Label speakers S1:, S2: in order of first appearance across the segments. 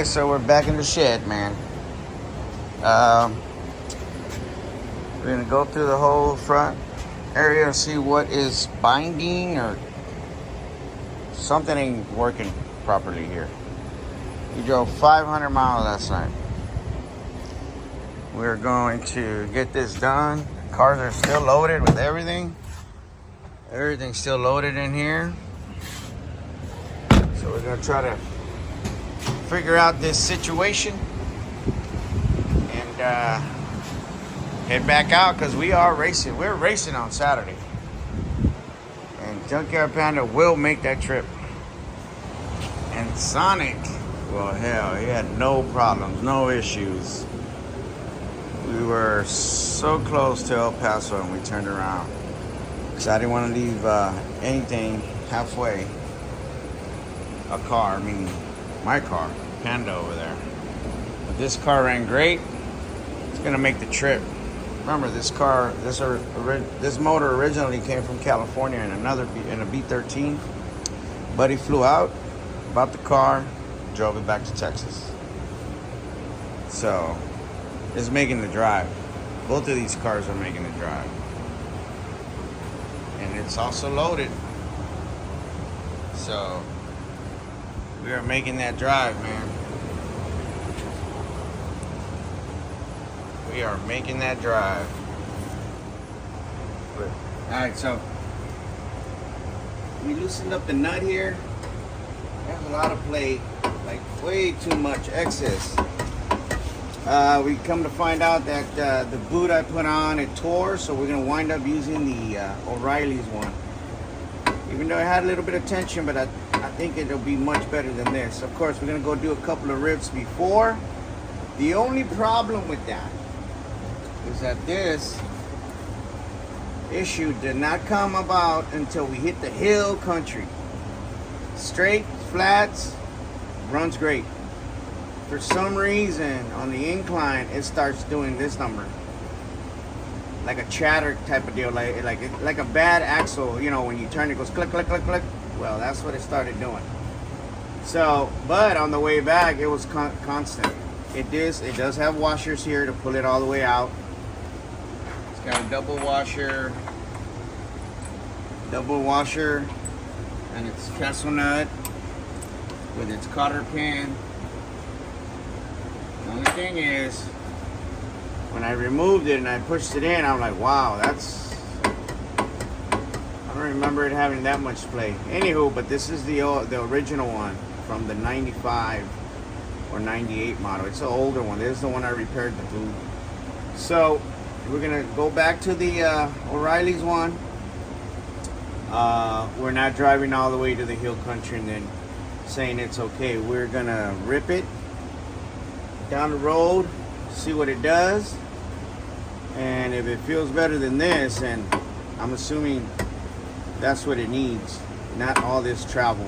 S1: so we're back in the shed, man. We're gonna go through the whole front area and see what is binding or something ain't working properly here. We drove 500 miles last night. We're going to get this done. Cars are still loaded with everything. Everything's still loaded in here. So we're gonna try to figure out this situation and head back out because we are racing. We're racing on Saturday. And Junkyard Panda will make that trip. And Sonic, well, hell, he had no problems, no issues. We were so close to El Paso and we turned around because I didn't want to leave anything halfway. A car, I mean my car, Panda over there. But this car ran great. It's gonna make the trip. Remember, this car, this motor originally came from California in a B13. Buddy flew out, bought the car, drove it back to Texas. So it's making the drive. Both of these cars are making the drive. And it's also loaded. So we are making that drive, man. We are making that drive. Alright, so we loosened up the nut here. There's a lot of play, like way too much excess. We come to find out that the boot I put on, it tore, so we're gonna wind up using the O'Reilly's one. Even though it had a little bit of tension, but I think it'll be much better than this. Of course, we're gonna go do a couple of ribs before. The only problem with that is that this issue did not come about until we hit the hill country. Straight, flats, runs great. For some reason, on the incline, it starts doing this number. Like a chatter type of deal, like a bad axle, you know, when you turn it goes click, click, click, click. Well, that's what it started doing. So, but on the way back, it was constant. It does have washers here to pull it all the way out. It's got a double washer, and its castle nut with its cotter pin. The only thing is, when I removed it and I pushed it in, I'm like, wow, I don't remember it having that much play. Anywho, but this is the original one from the 95 or 98 model. It's an older one. This is the one I repaired the boot. So we're gonna go back to the O'Reilly's one. We're not driving all the way to the hill country and then saying it's okay. We're gonna rip it down the road, see what it does, and if it feels better than this, and I'm assuming that's what it needs, not all this travel.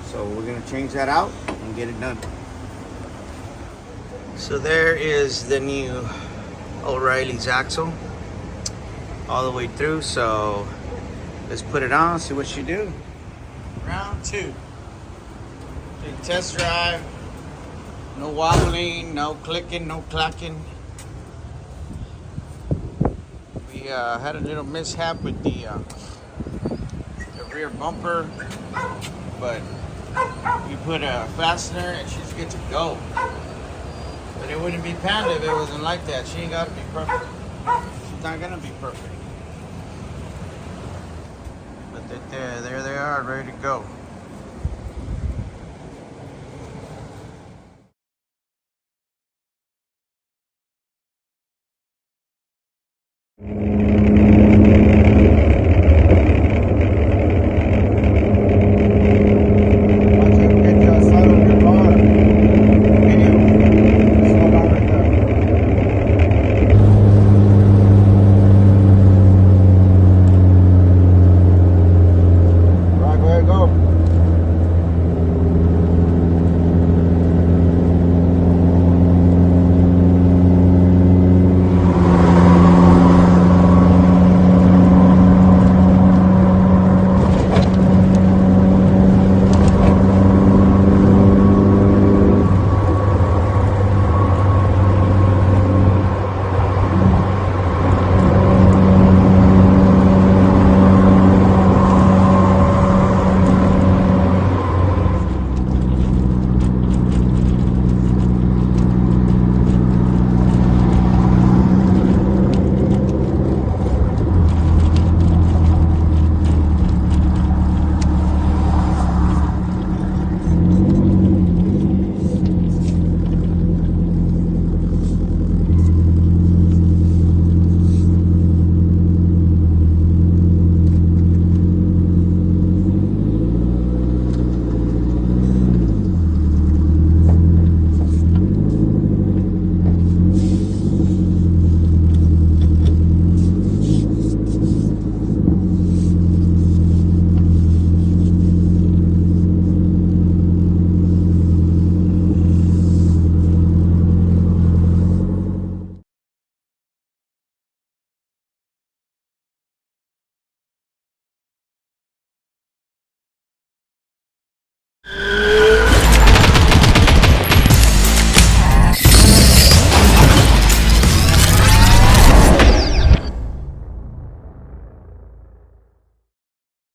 S1: So we're gonna change that out and get it done. So there is the new O'Reilly's axle all the way through. So let's put it on, see what she do. Round 2. Big test drive. No wobbling, no clicking, no clacking. We had a little mishap with the rear bumper, but we put a fastener and she's good to go. But it wouldn't be Panda if it wasn't like that. She ain't got to be perfect. She's not gonna be perfect. But there they are, ready to go.